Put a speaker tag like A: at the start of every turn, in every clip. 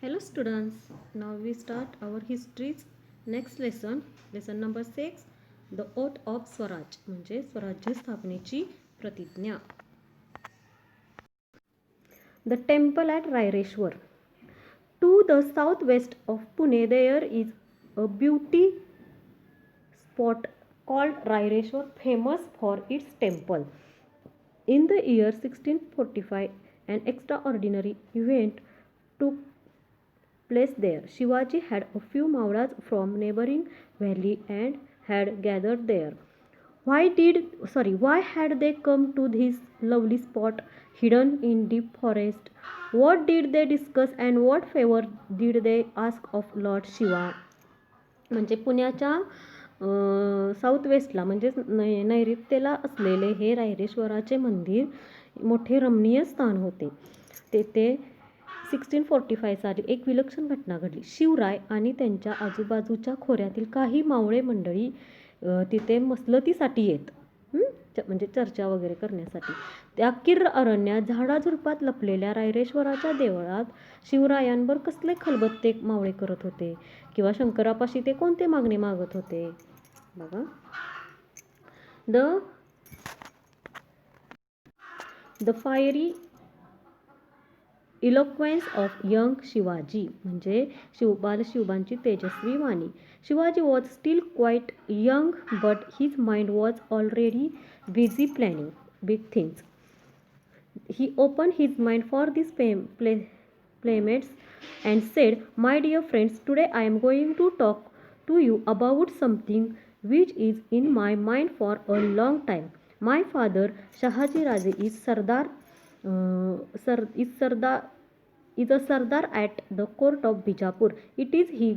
A: Hello students, now we start our history's next lesson, lesson number 6, the oath of Swaraj म्हणजे स्वराज्य स्थापनेची प्रतिज्ञा. The temple at Raireshwar. To the southwest of Pune there is a beauty spot called Raireshwar, famous for its temple. In the year 1645, an extraordinary event took place there. Shivaji had a few Mauras from neighboring valley and had gathered there. Why had they come to this lovely spot hidden in deep forest? What did they discuss and what favor did they ask of Lord Shiva? म्हणजे पुण्याच्या south वेस्टला म्हणजे नैऋत्येला असलेले हे रायरेश्वराचे मंदिर मोठे रमणीय स्थान होते. तेथे 1645 साली एक विलक्षण घटना घडली. शिवराय आणि त्यांच्या आजूबाजूच्या खोऱ्यातील काही मावळे मंडळी तिथे मसलतीसाठी येत, म्हणजे चर्चा वगैरे करण्यासाठी. त्या किर्र अरण्यात झाडाझुडपात लपलेल्या रायरेश्वराच्या देवळात शिवरायांवर कसले खलबत्ते मावळे करत होते किंवा शंकरापाशी ते कोणते मागणे मागत होते बघा. The fiery eloquence of young Shivaji म्हणजे शिवबांची तेजस्वी वाणी. Shivaji was still quite young but his mind was already busy planning big things. He opened his mind for these playmates and said, "My dear friends, today I am going to talk to you about something which is in my mind for a long time. My father, Shahaji Raje, is a Sardar at the court of Bijapur. It is he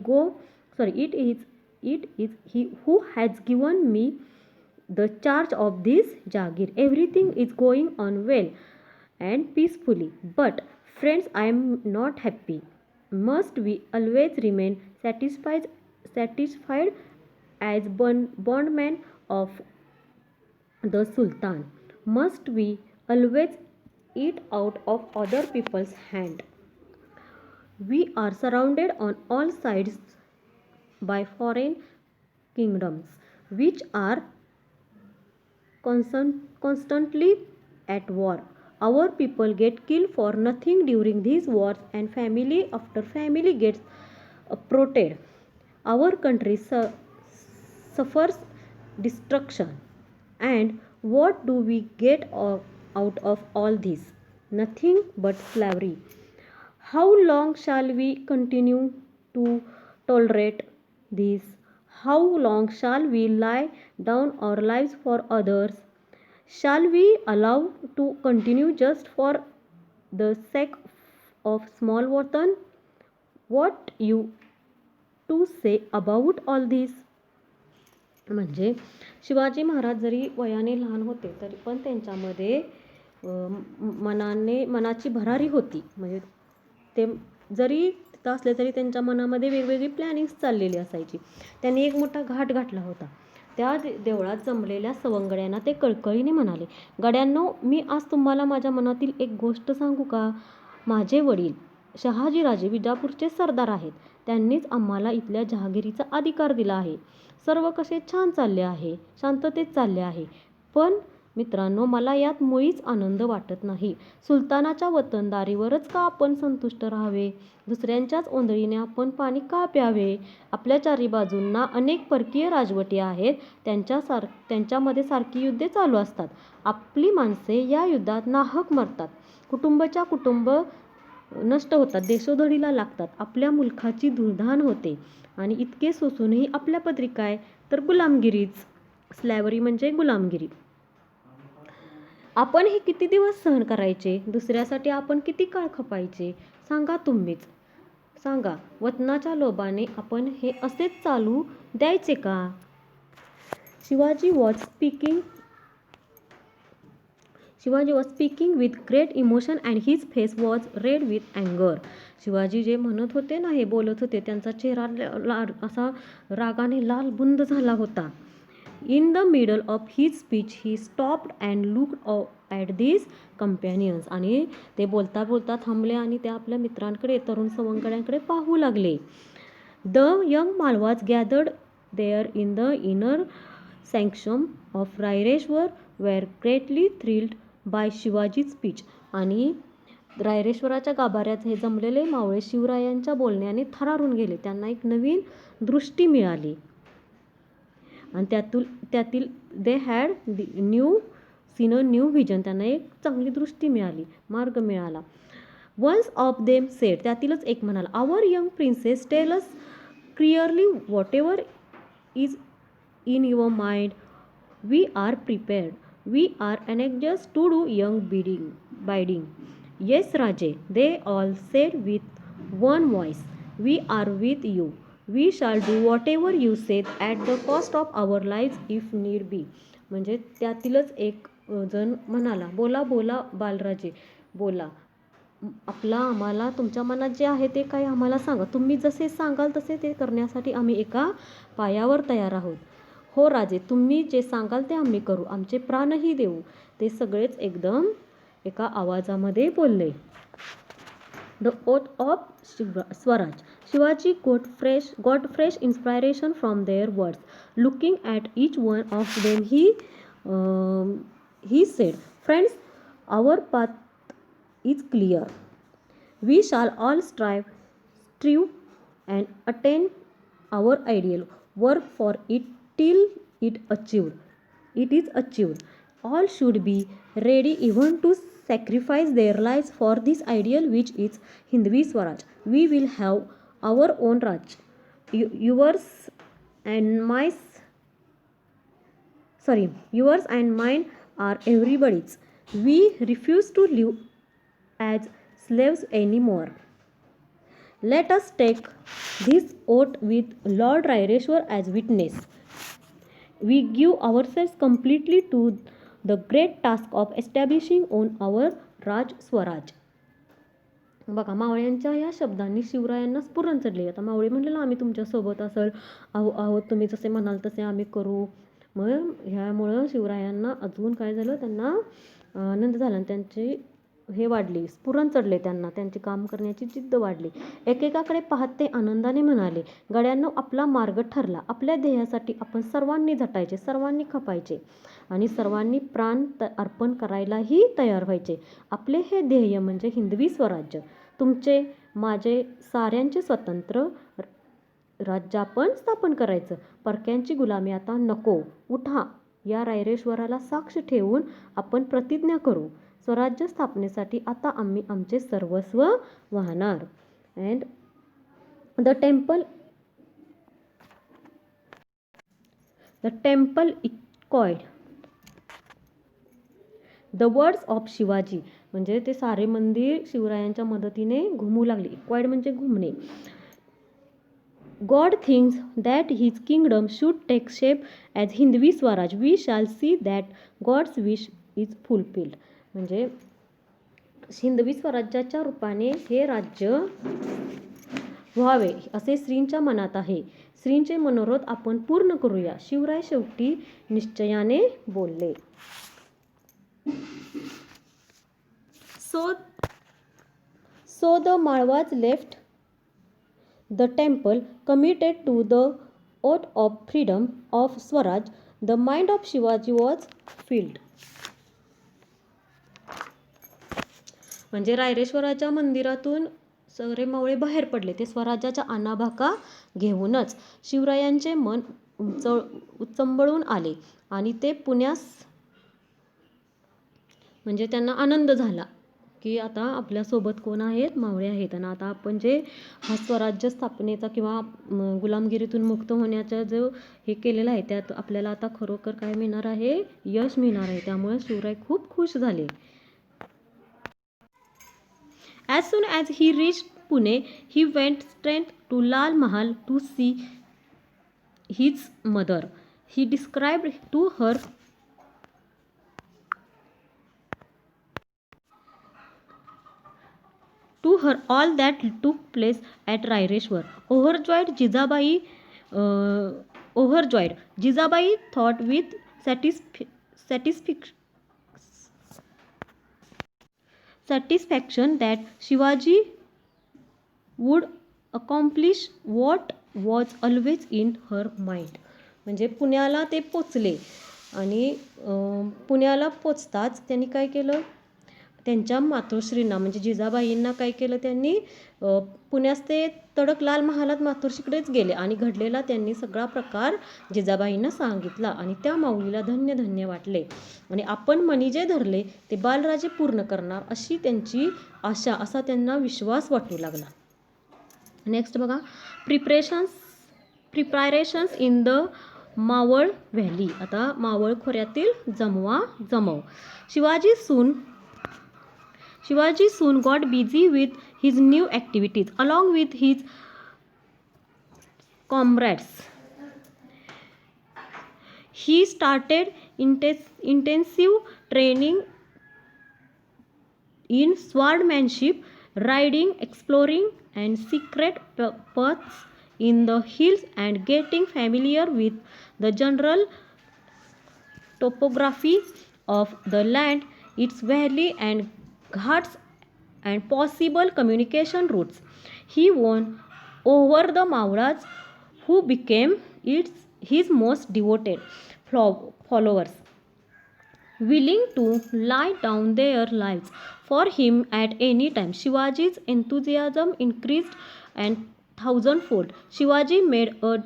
A: who has given me the charge of this Jagir. Everything is going on well and peacefully. But friends, I am not happy. Must we always remain satisfied as bondmen of the Sultan? Must we always eat out of other people's hand? We are surrounded on all sides by foreign kingdoms which are constantly at war. Our people get killed for nothing during these wars and family after family gets uprooted. Our country suffers destruction. And what do we get out of all this? Nothing but slavery. How long shall we continue to tolerate this? How long shall we lie down our lives for others? Shall we allow to continue just for the sake of small watan? What you to say about all this? म्हणजे शिवाजी महाराज जरी वयाने लहान होते तरी पण त्यांच्यामध्ये मनाची भरारी होती. म्हणजे ते जरी तिथं असले तरी त्यांच्या मनामध्ये वेगवेगळी प्लॅनिंग्स चाललेली असायची. त्यांनी एक मोठा घाट घातला होता. त्या देवळात जमलेल्या सवंगड्यांना ते कळकळीने म्हणाले, "गड्यांनो, मी आज तुम्हाला माझ्या मनातील एक गोष्ट सांगू का? माझे वडील शहाजीराजे विजापूरचे सरदार आहेत. त्यांनीच आम्हाला इथल्या जहागिरीचा अधिकार दिला आहे. सर्व कसे छान चालले आहे, शांततेत चालले आहे. पण मित्रांनो, मला यात मुळीच आनंद वाटत नाही. सुलतानाच्या वतनदारीवरच का आपण संतुष्ट राहावे? दुसऱ्यांच्याच ओंजळीने आपण पाणी का प्यावे? आपल्या चारी बाजूंना अनेक परकीय राजवटी आहेत. त्यांच्यामध्ये सारखी युद्धे चालू असतात. आपली माणसे या युद्धात नाहक मरतात. कुटुंबच्या कुटुंब नष्ट होतात, देशोधडीला लागतात. आपल्या मुलखाची धूळधाण होते आणि इतके सोसूनही आपल्या पदरी काय? तर गुलामगिरीच." स्लॅव्हरी म्हणजे गुलामगिरी. आपण हे किती दिवस सहन करायचे? दुसऱ्यासाठी आपण किती काळ खपायचे? सांगा तुम्हीच. सांगा, वतनाच्या लोभाने आपण हे असेच चालू द्यायचे का? Shivaji was speaking with great emotion and his face was red with अँगर. शिवाजी जे म्हणत होते ना, हे बोलत होते, त्यांचा चेहरा असा रागाने लाल बुंद झाला होता. In the middle of his speech he stopped and looked at these companions. आणि ते बोलता बोलता थांबले आणि ते आपल्या मित्रांकडे, तरुण सवंगड्यांकडे पाहू लागले. The young Malwas gathered there in the inner sanctum of Raireshwar were greatly thrilled by Shivaji's speech. आणि रायरेश्वराच्या गाभाऱ्यात हे जमलेले मावळे शिवरायांच्या बोलण्याने थरारून गेले. त्यांना एक नवीन दृष्टी मिळाली आणि त्यातील they had seen a new vision. त्यांना एक चांगली दृष्टी मिळाली, मार्ग मिळाला. वन्स ऑफ देम सेड, त्यातीलच एक म्हणाला, our young princess tell us clearly whatever is in your mind. We are prepared. We are anxious to do young bidding. Yes, Raje, they all said with one voice. We are with you. We shall do whatever you say at the cost of our lives if need be. म्हणजे त्यातीलच एक जण म्हणाला, बोला बोला बालराजे, बोला. आम्हाला तुमच्या मनात जे आहे ते काही आम्हाला सांगा. तुम्ही जसे सांगाल तसे ते करण्यासाठी आम्ही एका पायावर तयार आहोत. हो राजे, तुम्ही जे सांगाल ते आम्ही करू, आमचे प्राणही देऊ. ते सगळेच एकदम एका आवाजामध्ये बोलले. The oath of Swaraj. Shivaji got fresh inspiration from their words. Looking at each one of them, he said, friends, our path is clear. We shall all strive and attain our ideal. Work for it till it is achieved. All should be ready even to sacrifice their lives for this ideal, which is Hindvi Swaraj. We will have our own Raj. Yours and mine are everybody's. We refuse to live as slaves anymore. Let us take this oath with Lord Raireshwar as witness. We give ourselves completely to the great task of establishing on our Raj Swaraj. बघा, मावळ्यांच्या या शब्दांनी शिवरायांना स्फुरण चढले. आता मावळे म्हणलेलं आम्ही तुमच्यासोबत आहोत, तुम्ही जसे म्हणाल तसे आम्ही करू. मग ह्यामुळं शिवरायांना अजून काय झालं, त्यांना आनंद झाला आणि त्यांची हे वाढली, स्फुरण चढले त्यांना, त्यांची काम करण्याची जिद्द वाढली. एकेकाकडे पाहत ते आनंदाने म्हणाले, गड्यांनो, आपला मार्ग ठरला. आपल्या ध्येयासाठी आपण सर्वांनी झटायचे, सर्वांनी खपायचे आणि सर्वांनी प्राण अर्पण करायलाही तयार व्हायचे. आपले हे ध्येय म्हणजे हिंदवी स्वराज्य, तुमचे माझे साऱ्यांचे स्वतंत्र राज्य आपण स्थापन करायचं. परक्यांची गुलामी आता नको. उठा, या रायरेश्वराला साक्ष ठेवून आपण प्रतिज्ञा करू. स्वराज्य स्थापनेसाठी आता आम्ही आमचे सर्वस्व वाहणार. And the temple echoed the words of Shivaji. म्हणजे ते सारे मंदिर शिवरायांच्या मदतीने घुमू लागले. इक्वाईड म्हणजे घुमणे. God thinks that his kingdom should take shape as Hindvi Swaraj. We shall see that God's wish is fulfilled. म्हणजे हिंदवी स्वराज्याच्या रूपाने हे राज्य व्हावे असे श्रींच्या मनात आहे. श्रींचे मनोरथ आपण पूर्ण करूया. शिवराय शेवटी निश्चयाने बोलले. So the Malwas left the temple, committed to the oath of freedom of Swaraj. The mind of Shivaji was filled. म्हणजे रायरेश्वराच्या मंदिरातून सगळे मावळे बाहेर पडले. ते स्वराज्याच्या आणाभाका घेऊनच शिवरायांचे मन उचंबळून आले आणि ते पुण्यास, म्हणजे त्यांना आनंद झाला की आता आपल्यासोबत कोण आहेत, मावळे आहेत. आणि आता आपण जे हा स्वराज्य स्थापनेचा किंवा गुलामगिरीतून मुक्त होण्याचा जो हे केलेला आहे, त्यात आपल्याला आता खरोखर काय मिळणार आहे, यश मिळणार आहे. त्यामुळे शिवराय खूप खुश झाले. As soon as he reached Pune, he went straight to Lal Mahal to see his mother. He described to her all that took place at Raireshwar. Overjoyed, Jijabai overjoyed. Jijabai thought with satisfaction that Shivaji would accomplish what was always in her mind. म्हणजे पुण्याला ते पोचले आणि पुण्याला पोचताच त्यांनी काय केलं, त्यांच्या मातोश्रींना म्हणजे जिजाबाईंना काय केलं, त्यांनी पुण्यास ते तडक लाल महालात मातोश्रीकडेच गेले आणि घडलेला त्यांनी सगळा प्रकार जिजाबाईंना सांगितला आणि त्या माऊलीला धन्य धन्य वाटले आणि आपण मनी जे धरले ते बालराजे पूर्ण करणार अशी त्यांची आशा, असा त्यांना विश्वास वाटू लागला. नेक्स्ट बघा, preparations in the Maval valley. आता मावळ खोऱ्यातील जमव. Shivaji soon got busy with his new activities along with his comrades. He started intensive training in swordmanship, riding, exploring and secret paths in the hills and getting familiar with the general topography of the land, its valley and ghats and possible communication routes. He won over the Mauras, who became his most devoted followers, willing to lay down their lives for him at any time. Shivaji's enthusiasm increased and thousandfold. Shivaji made a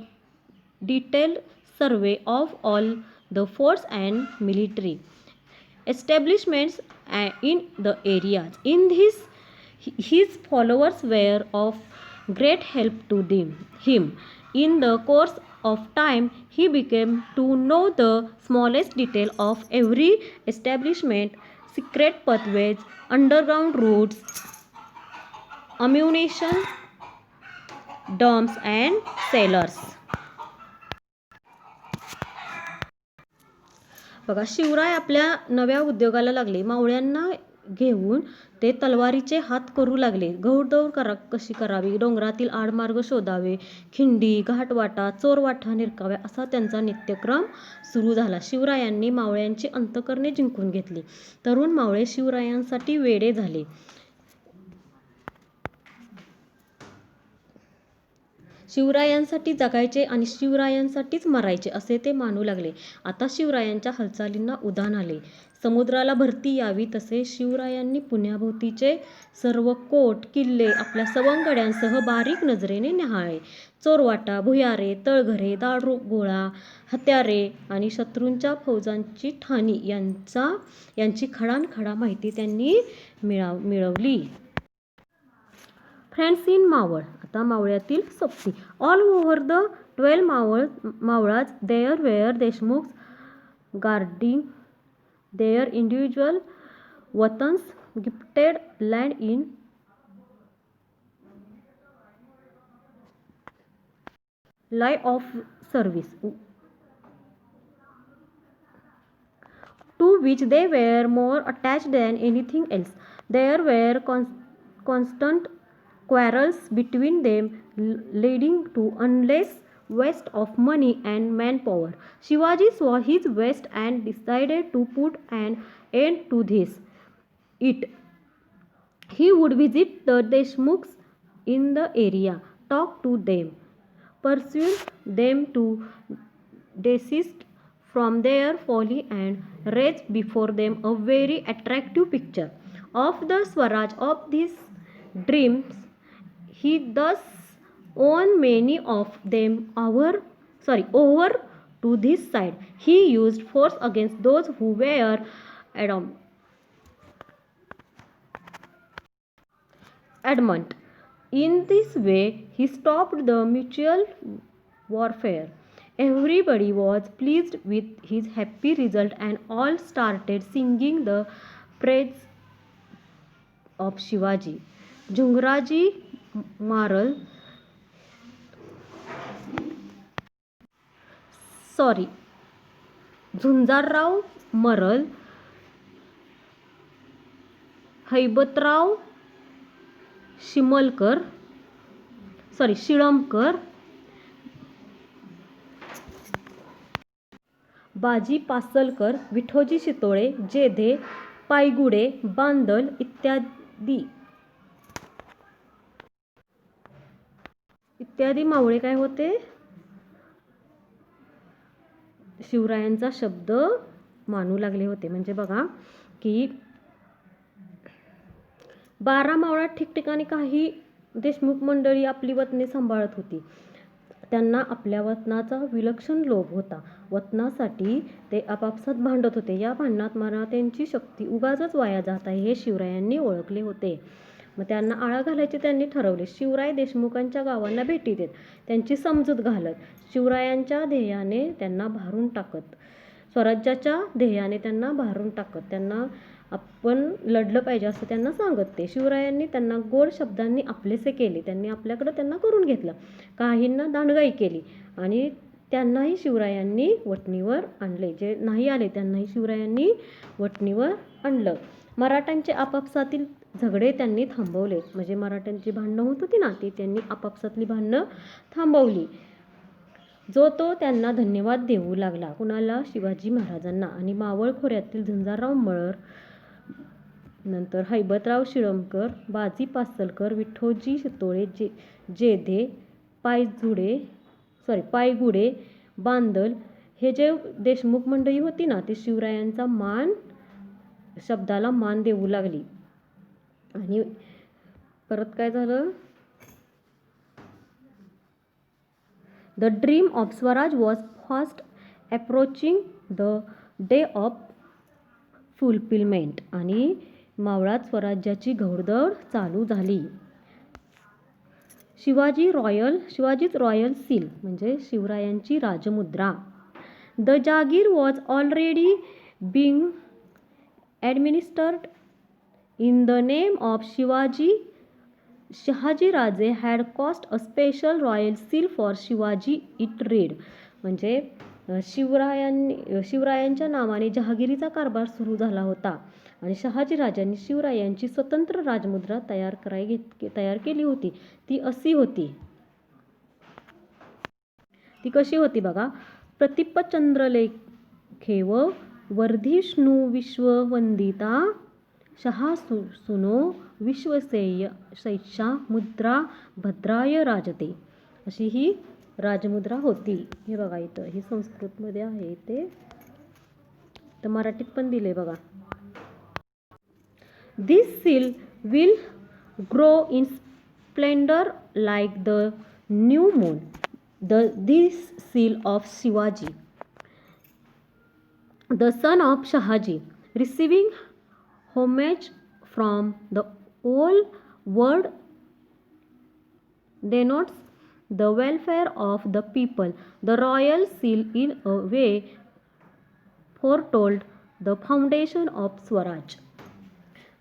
A: detailed survey of all the forts and military establishments in the areas. In this, his followers were of great help to him. In the course of time, he became to know the smallest detail of every establishment, secret pathways, underground routes, ammunition dumps and cellars. बघा, शिवराय आपल्या नव्या उद्योगाला लागले. मावळ्यांना घेऊन ते तलवारीचे हात करू लागले. घौडदौड कशी करावी, डोंगरातील आडमार्ग शोधावे, खिंडी, घाटवाटा, चोरवाटा निरकाव्या असा त्यांचा नित्यक्रम सुरू झाला. शिवरायांनी मावळ्यांची अंतःकरणे जिंकून घेतली. तरुण मावळे शिवरायांसाठी वेडे झाले. शिवरायांसाठी जगायचे आणि शिवरायांसाठीच मरायचे असे ते मानू लागले. आता शिवरायांच्या हालचालींना उधाण आले. समुद्राला भरती यावी तसे शिवरायांनी पुण्याभोवतीचे सर्व कोट किल्ले आपल्या सवंगड्यांसह बारीक नजरेने न्याहाळले. चोरवाटा, भुयारे, तळघरे, दारुगोळा, हत्यारे आणि शत्रूंच्या फौजांची ठाणी यांची खडानखडा माहिती त्यांनी मिळवली. Friends in Maval. आता मावळ्यातील सोबती. All over the 12 Mavals there were Deshmukhs guarding their individual watans, gifted land in life of service, to which they were more attached than anything else. There were constant quarrels between them, leading to endless waste of money and manpower. Shivaji saw his waste and decided to put an end to it. He would visit the Deshmukhs in the area, talk to them, persuade them to desist from their folly and raise before them a very attractive picture of the Swaraj of his dreams. He thus won many of them over to this side. He used force against those who were adamant. In this way, he stopped the mutual warfare. Everybody was pleased with his happy result and all started singing the praise of Shivaji. Jhungraji Maral, Jhunjarrao मरल, हैबतराव शिळमकर, बाजी पासलकर, विठोजी शितोळे, जेधे, पायगुडे, बांदल इत्यादी मावळे काय होते, शिवरायांचा शब्द मानू लागले होते. म्हणजे बघा की 12 मावळात ठिकठिकाणी काही देशमुख मंडळी आपली वतने सांभाळत होती. त्यांना आपल्या वतनाचा विलक्षण लोभ होता. वतनासाठी ते आपापसात भांडत होते. या भांडणात मराठ्यांची शक्ती उगाचच वाया जात आहे हे शिवरायांनी ओळखले होते. मग त्यांना आळा घालायचे त्यांनी ठरवले. शिवराय देशमुखांच्या गावांना भेटी देत, त्यांची समजूत घालत, शिवरायांच्या ध्येयाने त्यांना भारून टाकत, स्वराज्याच्या ध्येयाने त्यांना भारून टाकत, त्यांना आपण लढलं पाहिजे असं त्यांना सांगत. ते शिवरायांनी त्यांना गोड शब्दांनी आपलेसे केले. त्यांनी आपल्याकडं त्यांना करून घेतलं. काहींना दांडगाई केली आणि त्यांनाही शिवरायांनी वटणीवर आणले. जे नाही आले त्यांनाही शिवरायांनी वटणीवर आणलं. मराठ्यांचे आपापसातील झगडे त्यांनी थांबवले. म्हणजे मराठ्यांची भांडणं होत होती ना, ती त्यांनी आपापसातली भांडणं थांबवली. जो तो त्यांना धन्यवाद देऊ लागला. कुणाला? शिवाजी महाराजांना. आणि मावळ खोऱ्यातील झंजारराव मळर, नंतर हैबतराव शिळमकर, बाजी पासलकर, विठोजी शितोळे, जेधे, पायगुडे, बांदल हे जे देशमुख मंडळी होती ना, ते शिवरायांचा शब्दाला मान देऊ लागली. आणि परत काय झालं, the dream of Swaraj was fast approaching the day of fulfilment. आणि मावळात स्वराज्याची घौडदौड चालू झाली. शिवाजीच रॉयल सील म्हणजे शिवरायांची राजमुद्रा. The jagir was already being administered in the name of Shivaji. Shahaji Raje had cast a special royal seal for Shivaji it read. म्हणजे शिवरायांच्या नावाने जहागिरीचा कारभार सुरू झाला होता आणि शहाजी राजांनी शिवरायांची स्वतंत्र राजमुद्रा तयार केली होती. ती अशी होती. ती कशी होती बघा. प्रतिपचंद्रलेखेव वर्धिष्णू विश्ववंदिता शहासुनो विश्वशैषा मुद्रा भद्राय राजते. अशी ही राजमुद्रा होती. हे बघा इथं ही संस्कृतमध्ये आहे, ते तर मराठीत पण दिले बघा. This seal will grow in splendor like the new moon. This seal of Shivaji, the son of Shahaji, receiving homage from the whole world, denotes the welfare of the people. The royal seal in a way foretold the foundation of Swaraj.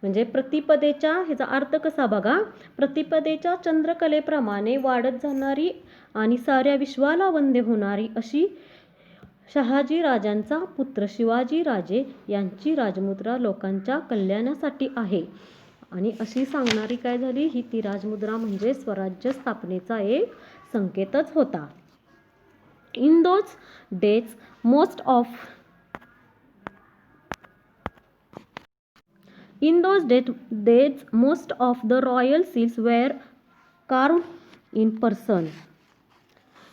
A: म्हणजे प्रतिपदेच्या, ह्याचा अर्थ कसा बघा. प्रतिपदेच्या चंद्रकलेप्रमाणे वाढत जाणारी आणि साऱ्या विश्वाला वंद्य होणारी अशी शहाजी राजांचा पुत्र शिवाजी राजे यांची राजमुद्रा लोकांच्या कल्याणासाठी आहे. आणि अशी सांगणारी काय झाली, ही ती राजमुद्रा म्हणजे स्वराज्य स्थापनेचा एक संकेतच होता. In those days most of the royal seals were carved in Persian.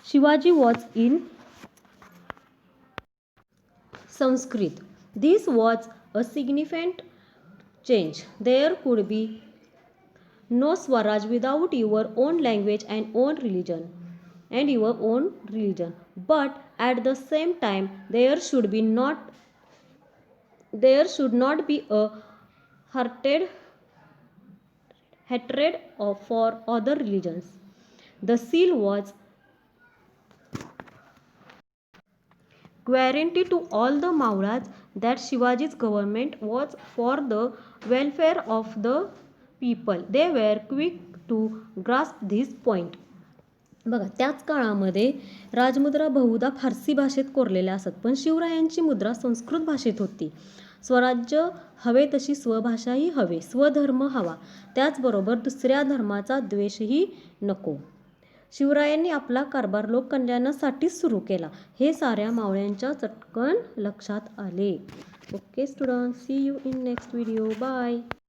A: Shivaji was in Sanskrit. This was a significant change. There could be no Swaraj without your own language and your own religion. But at the same time, there should not be a hatred for other religions. The seal was guarantee to all the Maulas that Shivaji's government was for the welfare of the people. They were quick to grasp this point. बघा, त्याच काळामध्ये राजमुद्रा बहुधा फारसी भाषेत कोरलेल्या असत, पण शिवरायांची मुद्रा संस्कृत भाषेत होती. स्वराज्य हवे तशी स्वभाषाही हवे, स्वधर्म हवा, त्याचबरोबर दुसऱ्या धर्माचा द्वेषही नको. शिवरायांनी आपला कारभार लोककल्याणासाठीच सुरू केला हे साऱ्या मावळ्यांच्या चटकन लक्षात आले. Okay student, see you in next video. Bye.